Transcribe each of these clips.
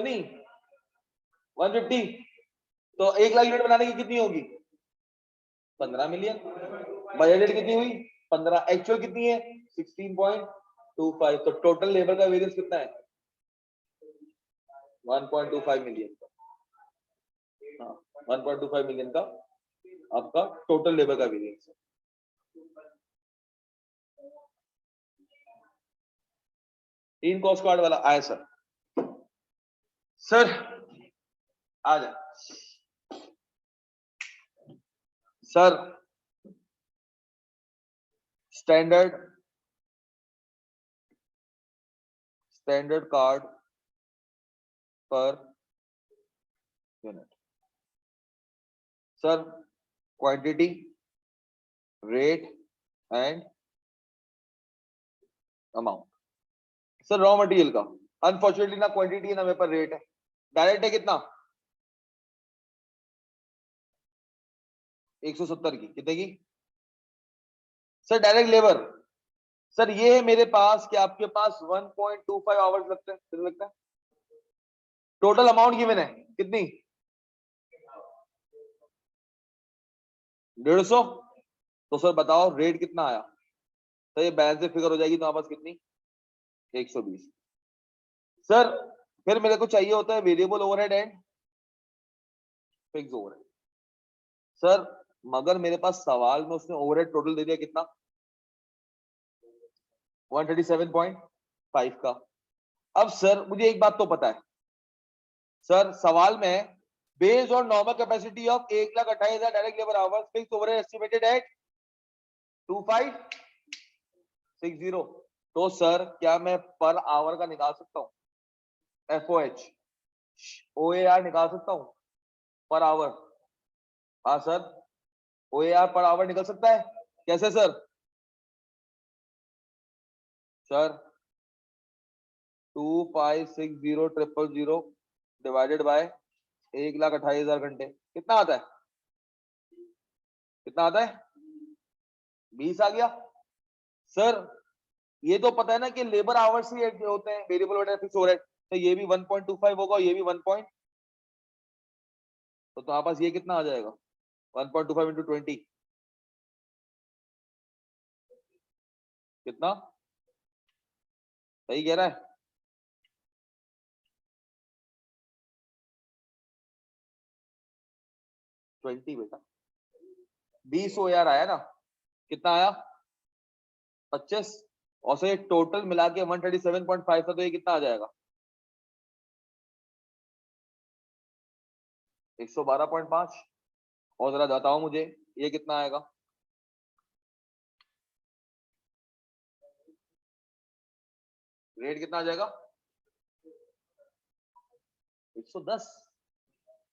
नहीं 150, तो 1 लाख यूनिट बनाने की कितनी होगी 15 मिलियन। बजटेड कितनी हुई 15, एक्चुअल कितनी है 16.25, तो टोटल लेबर का वेरियंस कितना है 1.25 मिलियन का। हाँ 1.25 मिलियन का आपका टोटल लेबर का वेरियंस है। इन कॉस्ट कार्ड वाला आया सर। सर आ जाए sir. Standard card per unit sir, quantity, rate and amount. Sir raw material का अनफॉर्चुनेटली ना क्वांटिटी है ना मेरे पर रेट है। डायरेक्ट है कितना 170 की, कितने की सर डायरेक्ट लेबर। सर ये है मेरे पास कि आपके पास 1.25 आवर्स लगते हैं, कितने लगता है। टोटल अमाउंट गिवन है कितनी 150। तो सर बताओ रेट कितना आया। तो ये बैलेंस से फिगर हो जाएगी तो पास कितनी 120। सर फिर मेरे को चाहिए होता है variable overhead and fix overhead. Sir मगर मेरे पास सवाल में उसने ओवरहेड टोटल दे दिया कितना 137.5 का। अब सर मुझे एक बात तो पता है सर, सवाल में based on normal capacity of 1,28,000 direct labour hours, fix overhead estimated at 2560। तो सर क्या मैं पर आवर का निकाल सकता हूँ FOH OAR निकाल सकता हूँ पर आवर। हाँ सर OAR पर आवर निकल सकता है, कैसे सर। सर 2560,000 डिवाइडेड बाय 1,28,000 घंटे कितना आता है, कितना आता है 20 आ गया। सर ये तो पता है ना कि लेबर आवर्स ही होते हैं वेरिएबल ओवरहेड फिक्स ओवरहेड, तो ये भी 1.25 होगा, ये भी 1 पॉइंट, तो तुम्हारे पास ये कितना आ जाएगा 1.25 इंटू 20 कितना, सही कह रहा है। 20 बेटा 20 हो यार आया ना, कितना आया 25, और से टोटल मिला के 137.5 था, तो ये कितना आ जाएगा 112.5। और जरा बताओ मुझे ये कितना आएगा, रेट कितना आ जाएगा 110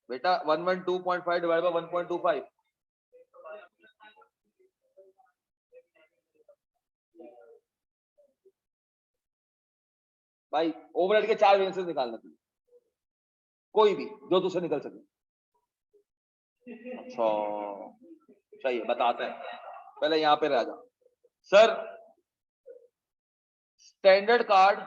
बेटा 112.5 डिवाइड बाय 1.25, भाई ओवरहेड के 4 वेरिएंसेस निकालना चाहिए, कोई भी जो तुझसे निकल सके। अच्छा चाहिए बताते हैं, पहले यहां पे रह जा। सर स्टैंडर्ड कार्ड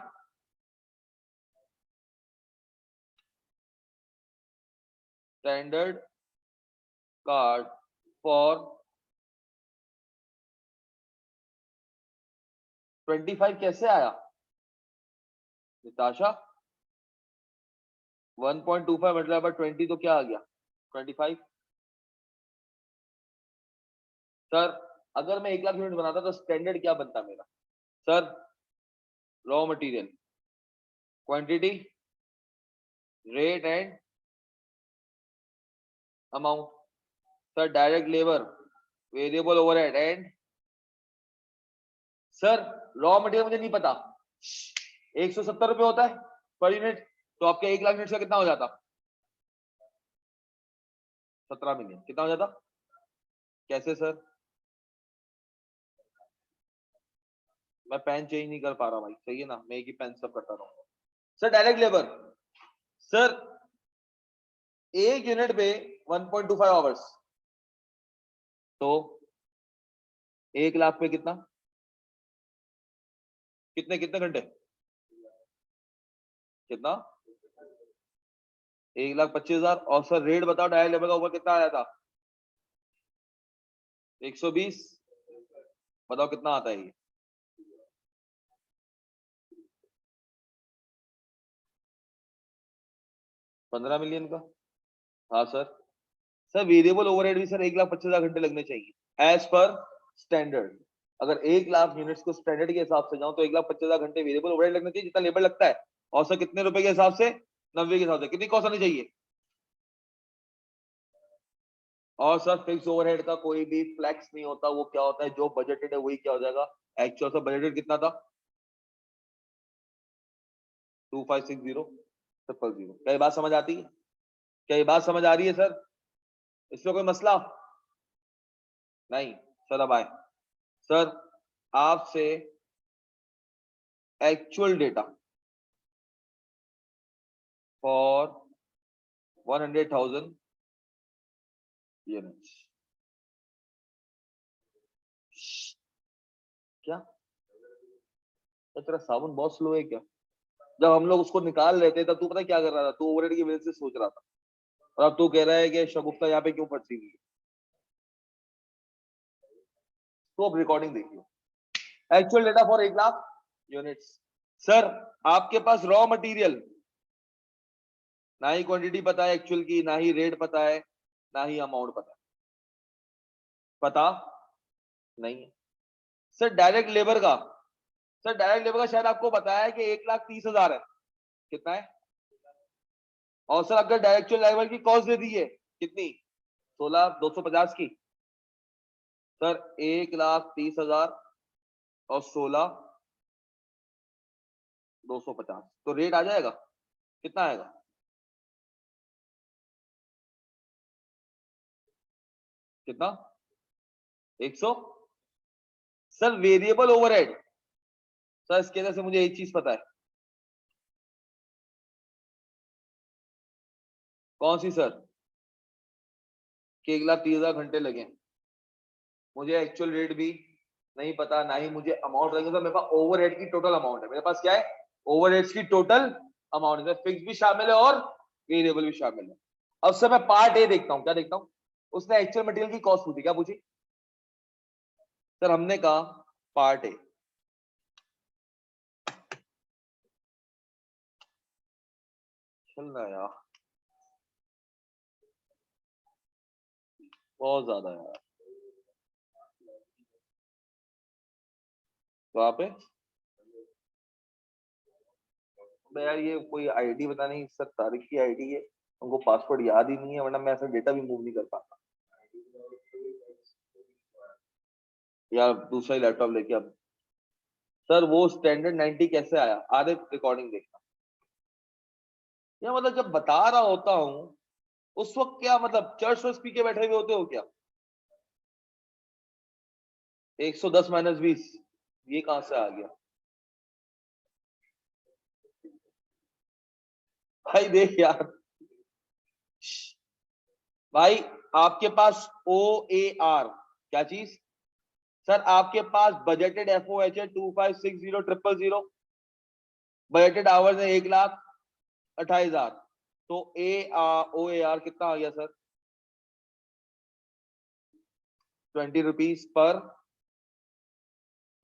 फॉर 25 कैसे आया निताशा, 1.25 मतलब 20 तो क्या आ गया 25। सर अगर मैं 1 लाख यूनिट बनाता तो स्टैंडर्ड क्या बनता मेरा sir, raw material, quantity, rate and amount. Sir direct labour, variable overhead and. Sir raw material मुझे नहीं पता, 170 रुपए होता है पर यूनिट, तो आपके 1 लाख यूनिट का कितना हो जाता 17 मिलियन, कितना हो जाता कैसे सर, मैं पेन चेंज नहीं कर पा रहा भाई, सही है ना, मैं एक ही पेन सब करता रहूंगा। सर डायरेक्ट लेबर, सर एक यूनिट पे 1.25 आवर्स, तो 1 लाख पे कितना, कितने कितने घंटे, कितना 1,25,000। और सर रेट बताओ डायरेक्ट लेबर का ऊपर कितना आया था? 120। बताओ कितना आता है ये? 15 मिलियन का। हाँ सर। सर वेरिएबल ओवरहेड भी सर 1,25,000 घंटे लगने चाहिए एज पर स्टैंडर्ड। अगर 1,00,000 यूनिट्स को स्टैंडर्ड के हिसाब से जाऊं तो 1,25,000 घंटे वेरिएबल ओवरहेड लगना चाहिए जितना लेबर लगता है। और सर कितने रुपए के हिसाब से? 90 के हिसाब से। कितनी कॉस्ट आनी चाहिए? और सर फिक्स ओवरहेड का कोई भी फ्लैक्स नहीं होता। वो क्या होता है, जो बजटेड है वही क्या हो जाएगा एक्चुअल। सर बजटेड कितना था? 2560,000। क्या ये बात समझ आती है? क्या ये बात समझ आ रही है सर? इसमें कोई मसला नहीं? सर अब आए सर आपसे एक्चुअल डेटा फॉर 100,000 यूनिट्स। क्या तेरा साबुन बहुत स्लो है क्या? जब हम लोग उसको निकाल रहे थे तब तू पता क्या कर रहा था? तू ओवरहेड की वजह से सोच रहा था। और अब तू कह रहा है कि शगुफ्ता यहाँ पे क्यों फंसी हुई है। तो अब रिकॉर्डिंग देखिए। Actual data for 1,00,000 units. Sir आपके पास रॉ मटेरियल ना ही क्वांटिटी पता है एक्चुअल की, ना ही रेट पता है, ना ही अमाउंट पता है। पता नहीं है। सर डायरेक्ट लेबर का, सर डायरेक्ट लेबर का शायद आपको बताया है कि 1,30,000 है। कितना है? और सर अगर डायरेक्ट लेबर की कॉस्ट दे दी है कितनी? 16,250 की। सर 1,30,000 और 16,250 तो रेट आ जाएगा। कितना आएगा? कितना? 100। सर वेरिएबल ओवरहेड, सर इसके वजह से मुझे एक चीज पता है। कौन सी सर? कि 1,30,000 घंटे लगे। मुझे एक्चुअल रेट भी नहीं पता, ना ही मुझे अमाउंट लगेगा। तो मेरे पास ओवरहेड की टोटल अमाउंट है। मेरे पास क्या है? ओवरहेड्स की टोटल अमाउंट है। फिक्स भी शामिल है और वेरिएबल भी शामिल है। अब सर मैं पार्ट ए देखता हूँ। क्या देखता हूँ? उसने एक्चुअल मटेरियल की कॉस्ट पूछी। क्या पूछी? सर हमने कहा पार्ट ए। चल रहा है यार, बहुत ज्यादा यार। तो आप है यार, ये कोई आईडी बता नहीं सर, तारिक की आईडी है। उनको पासवर्ड याद ही नहीं है, वरना मैं ऐसा डेटा भी मूव नहीं कर पाता। यार दूसरा ही लैपटॉप लेके अब। सर वो स्टैंडर्ड 90 कैसे आया? आधे रिकॉर्डिंग देखना। या मतलब जब बता रहा होता हूँ उस वक्त क्या मतलब चर्च वर्च पी के बैठे हुए होते हो क्या? 110 माइनस 20 ये कहां से आ गया? भाई देख यार, भाई आपके पास ओ ए आर क्या चीज? सर आपके पास बजटेड एफ ओ एच है 2560,000। बजटेड आवर्स है 1,28,000। तो ओ ए आर कितना आ गया सर? 20 रुपीज पर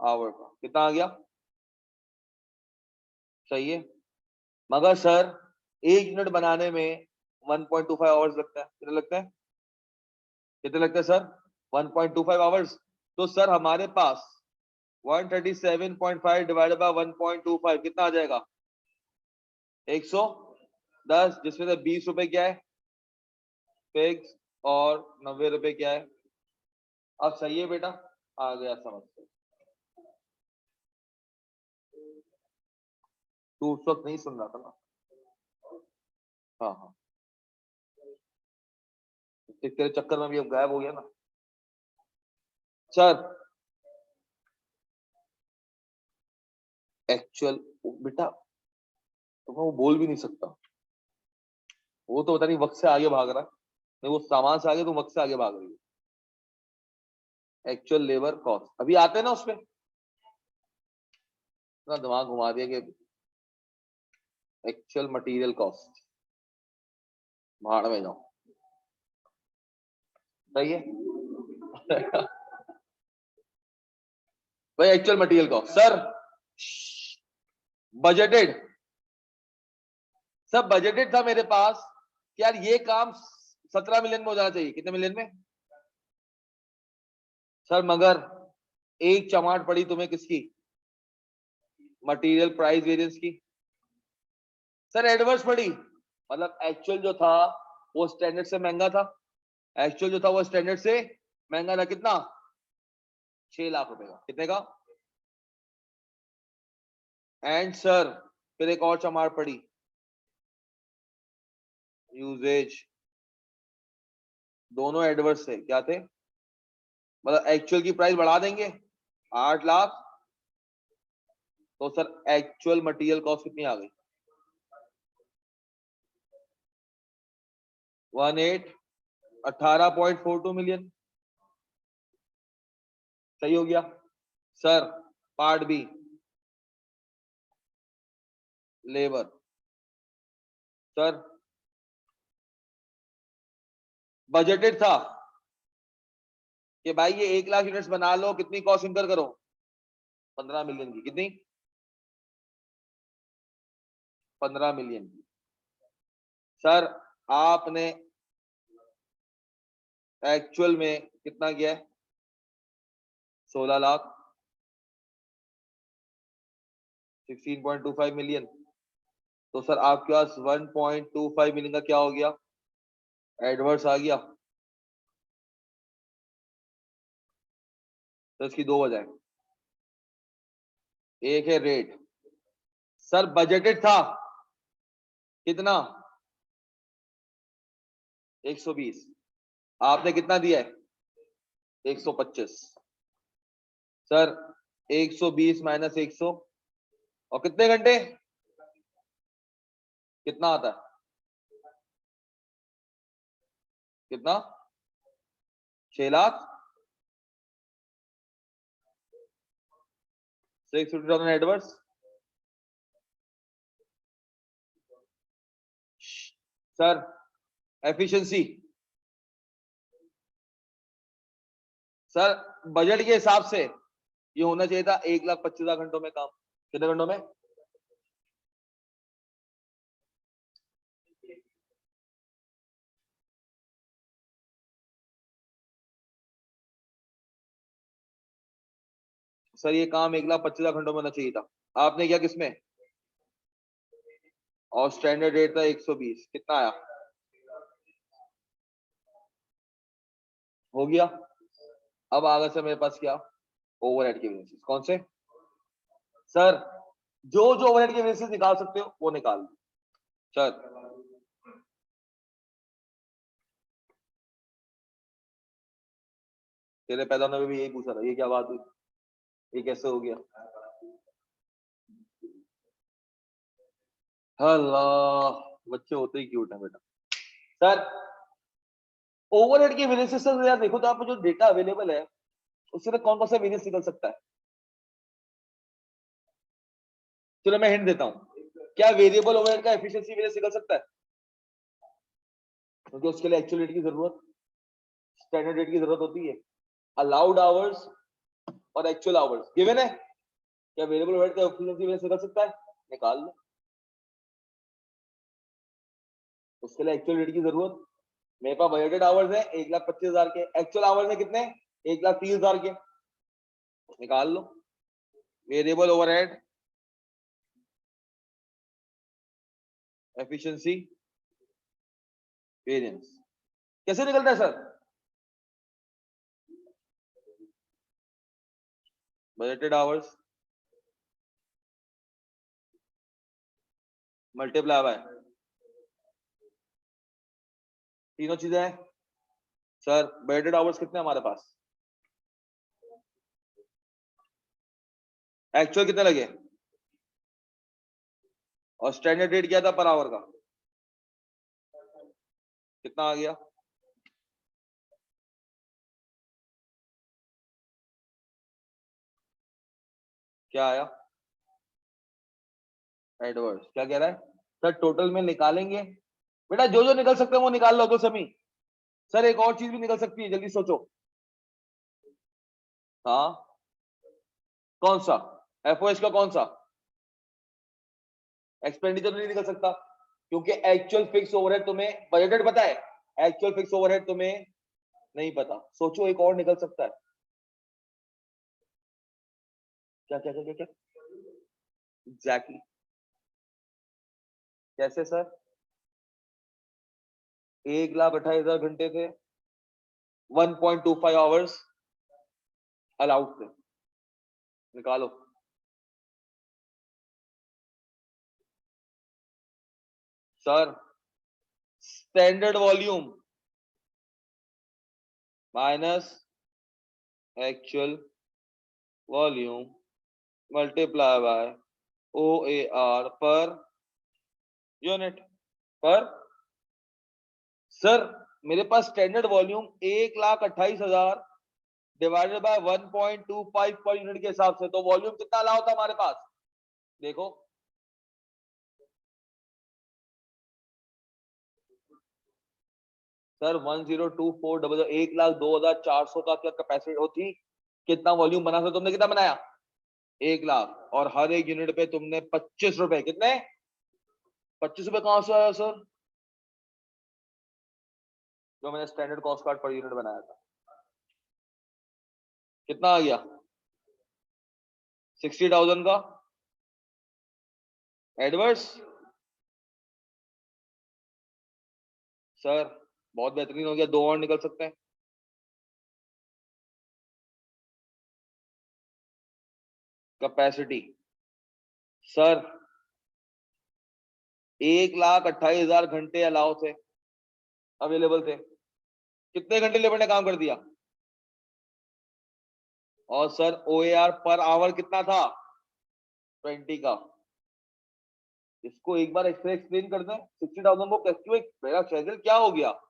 आवर का। कितना आ गया? सही है। मगर सर 1 यूनिट बनाने में 1.25 आवर्स लगता है। कितना लगता है? कितने लगते हैं सर? 1.25 आवर्स। तो सर हमारे पास 137.5 डिवाइडेड बाय 1.25 कितना आ जाएगा? 110, जिसमें से 20 रुपए क्या है फिक्स और 90 रुपए क्या है? अब सही है बेटा, आ गया समझ से। तू उस वक्त नहीं सुन रहा था ना? हाँ हाँ। तेरे चक्कर में भी अब गायब हो गया ना सर। एक्चुअल बेटा तो मैं वो बोल भी नहीं सकता। वो तो पता नहीं वक्त से आगे भाग रहा है। नहीं वो सामान से आगे, तो वक्त से आगे भाग रही है। एक्चुअल लेबर कॉस्ट अभी आते हैं ना उसमें। इतना दिमाग घुमा दिया कि एक्चुअल मटेरियल कॉस्ट भाड़ में जाओ। सही है। भाई actual material cost sir budgeted, सब बजटेड था मेरे पास कि यार ये काम 17 मिलियन में हो जाना चाहिए। कितने मिलियन में सर? मगर एक चमाट पड़ी तुम्हें किसकी? मटेरियल प्राइस वेरिएंस की। सर एडवर्स पड़ी, मतलब एक्चुअल जो था वो स्टैंडर्ड से महंगा था। एक्चुअल जो था वो स्टैंडर्ड से महंगा था। कितना? 6 लाख रुपए का। कितने का? एंड सर फिर एक और चमाट पड़ी, यूजेज। दोनों एडवर्स थे। क्या थे? मतलब एक्चुअल की प्राइस बढ़ा देंगे 8 लाख, तो सर एक्चुअल मटेरियल कॉस्ट कितनी आ गई? 18.42 मिलियन। सही हो गया sir. Part B, labour. Sir budgeted था कि भाई ये 1 लाख यूनिट्स बना लो, कितनी कॉस्ट इनकर करो? 15 मिलियन की। कितनी? 15 मिलियन की। सर आपने एक्चुअल में कितना किया है? 16 लाख, 16.25 मिलियन। तो सर आपके पास 1.25 मिलियन का क्या हो गया? एडवर्स आ गया। तो इसकी दो वजह है। एक है रेट। सर बजटेड था कितना? 120। आपने कितना दिया है? 125। सर 120 माइनस 100 और कितने घंटे? कितना आता है? कितना? 6 lakh, 650,000 adverse. Sir efficiency, sir budget के हिसाब से ये होना चाहिए था 1,25,000 घंटों में काम। कितने घंटों में? सर ये काम 1,25,000 घंटों में होना चाहिए था। आपने क्या किसमें? और स्टैंडर्ड रेट था 120। कितना आया? हो गया। अब आगे से मेरे पास क्या? ओवरहेड के बेसिस। कौन से? सर जो जो ओवरहेड के बेसिस निकाल सकते हो वो निकाल दो। सर तेरे पैदा होने में भी यही पूछा था। ये क्या बात हुई? ये कैसे हो गया? अल्लाह, बच्चे होते ही क्यूट है बेटा। सर ओवरहेड के बेसिस से यार देखो तो आप जो डेटा अवेलेबल है उससे कौन कौन सा वेरिएंस निकल सकता है? चलो मैं हिंट देता हूँ। क्या वेरिएबल ओवरहेड का एफिशिएंसी वेरिएंस निकल सकता है? क्योंकि उसके लिए एक्चुअल रेट की जरूरत, स्टैंडर्ड रेट की जरूरत होती है। अलाउड आवर्स और एक्चुअल आवर्स गिवन है। क्या वेरिएबल ओवरहेड का एफिशिएंसी वेरिएंस निकल सकता है? निकाल लो। उसके लिए एक्चुअल रेट की जरूरत। मेरे पास बजटेड आवर्स है 1,25,000 के। एक्चुअल आवर्स है कितने? 1,30,000 के। निकाल लो वेरिएबल ओवरहेड एफिशिएंसी वेरिएंस। कैसे निकलता है sir? Budgeted hours multiply by तीनों चीजें हैं। सर बजटेड आवर्स कितने हमारे पास? एक्चुअल कितने लगे? और स्टैंडर्ड रेट क्या था पर आवर का? कितना आ गया? क्या आया? एडवर्स। क्या कह रहा है सर? टोटल में निकालेंगे बेटा जो जो निकल सकते हैं वो निकाल लो तो समी। सर एक और चीज भी निकल सकती है, जल्दी सोचो। हाँ कौन सा? एफओएस का कौन सा? एक्सपेंडिचर नहीं निकल सकता क्योंकि एक्चुअल फिक्स ओवरहेड तुम्हें बजटेड पता है, एक्चुअल फिक्स ओवरहेड तुम्हें नहीं पता। सोचो एक और निकल सकता है। क्या क्या क्या क्या क्या? एग्जैक्टली। कैसे सर? 1,28,000 घंटे थे, 1.25 आवर्स अलाउड थे। निकालो। Sir standard volume minus actual volume multiply by O A R per unit per. Sir मेरे पास standard volume 1,28,000 divided by 1.25 per unit के हिसाब से, तो वॉल्यूम कितना अलाउ था हमारे पास? देखो सर 102400, 1,02,400 का क्या कैपेसिटी होती, कितना वॉल्यूम बना था तुमने? कितना बनाया? 1,00,000। और हर एक यूनिट पे तुमने 25 रुपए, कितने? 25 रुपए कहां से आया सर? जो मैंने standard cost card per unit बनाया था। कितना आ गया? 60,000 का एडवर्स। सर बहुत बेहतरीन हो गया, दो और निकल सकते हैं। कैपेसिटी सर 1,28,000 घंटे अलाउ थे, अवेलेबल थे। कितने घंटे लेबर ने काम कर दिया? और सर ओएआर पर आवर कितना था? 20 का। इसको एक बार एक्सप्लेन कर दें, 60,000 को क्यों? मेरा शेड्यूल क्या हो गया?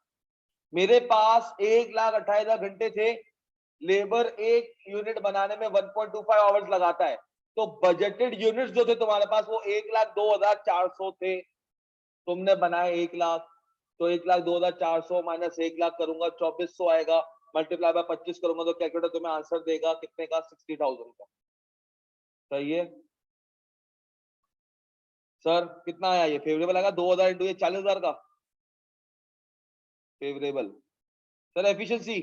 मेरे पास 1,28,000 घंटे थे, लेबर एक यूनिट बनाने में 1.25 आवर्स लगाता है, तो बजटेड यूनिट्स जो थे तुम्हारे पास वो 1,02,400 थे। तुमने बनाए 1,00,000, तो 1,02,400 माइनस 1,00,000 करूंगा 2,400 आएगा, मल्टीप्लाई बाय 25 करूंगा तो कैलकुलेटर तुम्हें आंसर देगा कितने का? 60,000 का। सही है सर। कितना आया ये? फेवरेबल आएगा 2,000 इंटू ये 40,000 का फेवरेबल। सर एफिशिएंसी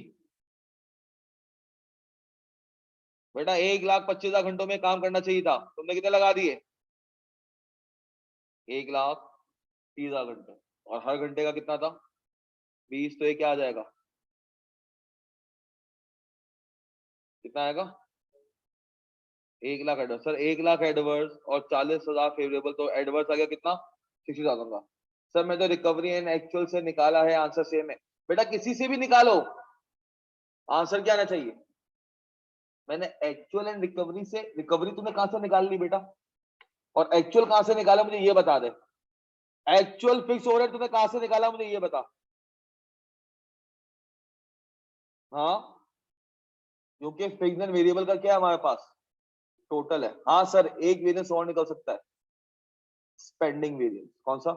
बेटा 1,25,000 घंटों में काम करना चाहिए था, तुमने कितने लगा दिए? 1,30,000 घंटे। और हर घंटे का कितना था? 20, तो ये क्या आ जाएगा? कितना आएगा? 1,00,000 एडवर्स। सर 1,00,000 एडवर्स और 40,000 फेवरेबल, तो एडवर्स आ गया कितना? 60,000 का। सर मैं तो रिकवरी एंड एक्चुअल से निकाला है, आंसर सेम है। बेटा किसी से भी निकालो, आंसर क्या आना चाहिए? मैंने एक्चुअल एंड रिकवरी से, रिकवरी तुमने कहां से निकाल ली बेटा, और एक्चुअल कहां से निकाला मुझे ये बता दे। एक्चुअल फिक्स ओवरहेड तूने कहां से निकाला मुझे ये बता। हाँ क्योंकि फिक्स एंड वेरिएबल का क्या है हमारे पास? टोटल है। हाँ सर एक वेरिएंस और निकल सकता है, स्पेंडिंग वेरिएंस। कौन सा?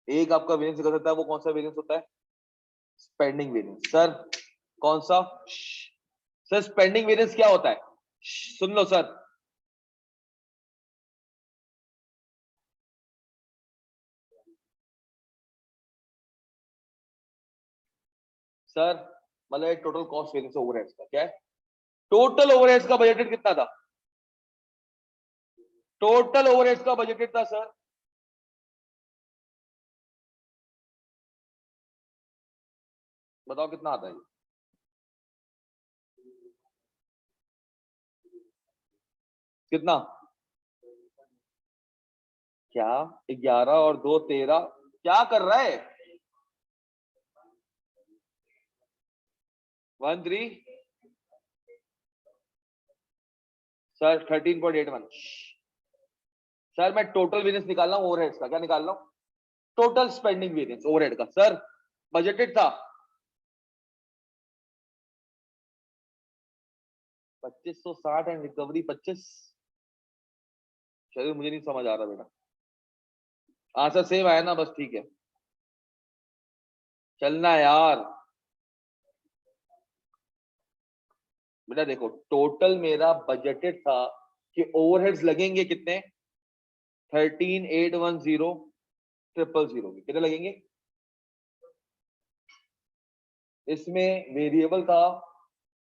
एक आपका वेरिएंस निकल सकता है, वो कौन सा वेरिएंस होता है? Spending variance. सर कौन सा? सर स्पेंडिंग वेरिएंस क्या होता है? सुन लो सर। सर मतलब टोटल कॉस्ट वेरिएंस ओवरहेड्स का क्या है? टोटल ओवरहेड्स का बजटेड कितना था? टोटल ओवरहेड्स का बजटेड था सर। बताओ कितना आता है? कितना? क्या? 11 और 2 13? क्या कर रहा है? 13? सर 13.81। सर मैं टोटल वेरिएंस निकाल रहा हूँ ओवरहेड्स का। क्या निकाल रहा हूँ? टोटल स्पेंडिंग वेरिएंस ओवरहेड का। सर बजटेड था 2560 एंड रिकवरी 25। चलिए मुझे नहीं समझ आ रहा बेटा। आंसर सेम आया ना, बस ठीक है, चलना यार। बेटा देखो, टोटल मेरा बजटेड था कि ओवरहेड्स लगेंगे कितने, 13,810,000 कितने लगेंगे। इसमें वेरिएबल था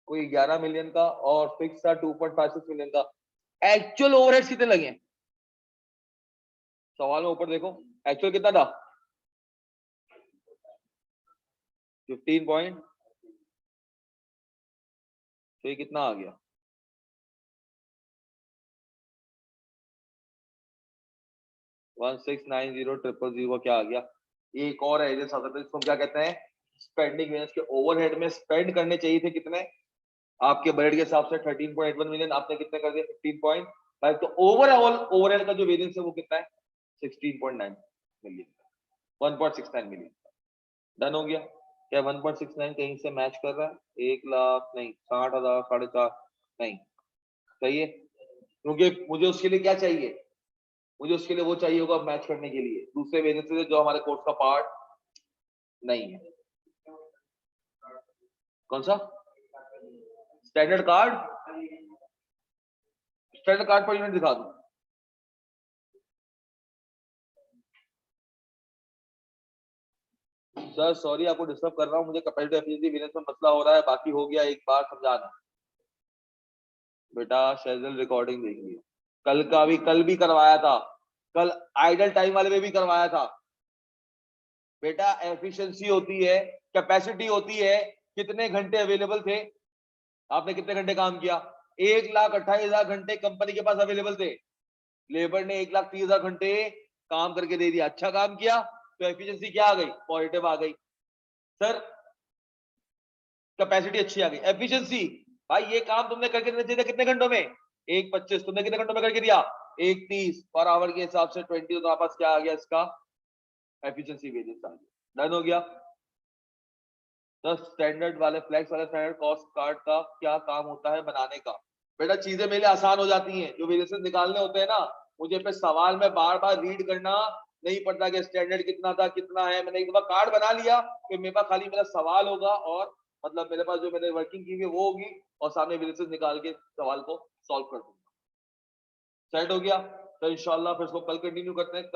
कोई 11 मिलियन का और फिक्स था 2.56 मिलियन का। एक्चुअल ओवरहेड्स कितने लगे सवाल में ऊपर देखो, एक्चुअल कितना था 15 पॉइंट, तो ये कितना आ गया 1690,000 क्या आ गया। एक और है इसको क्या कहते हैं, स्पेंडिंग वेरिएंस के ओवरहेड में स्पेंड करने चाहिए थे कितने, आपके बजट के हिसाब से 13.81 मिलियन, आपने कितने कर दिए 15.5, तो ओवरऑल ओवरहेड का जो वेरिएंस है वो कितना है 16.9 मिलियन, 1.69 मिलियन। डन हो गया क्या 1.69 कहीं से मैच कर रहा है, 1 लाख नहीं, 60,000 4.5 नहीं, सही है, क्योंकि मुझे उसके लिए क्या चाहिए, मुझे उसके लिए वो चाहिए होगा मैच करने के लिए दूसरे वेरिएंस से जो हमारे कोर्स का पार्ट नहीं है। कौन सा standard card, standard card per unit दिखा दूं, सर सॉरी आपको डिस्टर्ब कर रहा हूँ, मुझे कैपेसिटी एफिशिएंसी वेरिएंस में मसला हो रहा है, बाकी हो गया, एक बार समझाना। बेटा शेड्यूल रिकॉर्डिंग देख लियो, कल भी करवाया था, कल आइडल टाइम वाले में भी करवाया था। बेटा एफिशिएंसी होती है, कैपेसिटी होती है, कितने घंटे अवेलेबल थे, आपने कितने घंटे काम किया, 1,28,000 घंटे कंपनी के पास अवेलेबल थे, लेबर ने 1,30,000 घंटे काम करके दे दिया, अच्छा काम किया, तो एफिशिएंसी क्या आ गई, पॉजिटिव आ गई। सर कैपेसिटी अच्छी आ गई, एफिशिएंसी भाई ये काम तुमने करके देना चाहिए कितने घंटों में, 1:25, तुमने कितने घंटों में करके दिया 1:30, पर आवर के हिसाब से 20, तो आपस क्या आ गया इसका एफिशिएंसी वेरिएंस आ गया। डन हो गया। तो स्टैंडर्ड वाले फ्लेक्स वाले स्टैंडर्ड कॉस्ट कार्ड का क्या काम होता है बनाने का, बेटा चीजें मेरे लिए आसान हो जाती हैं, जो वेरिएशन निकालने होते हैं ना, मुझे पे सवाल में बार बार रीड करना नहीं पड़ता कि स्टैंडर्ड कितना था कितना है, मैंने एक दफा कार्ड बना लिया कि मेरे पास खाली मेरा सवाल होगा और मतलब मेरे पास जो मैंने वर्किंग की है वो होगी और सामने वेरिएशन निकाल के सवाल को सॉल्व कर दूंगा। सेट हो गया, तो इंशाल्लाह फिर इसको कल कंटिन्यू करते हैं। कल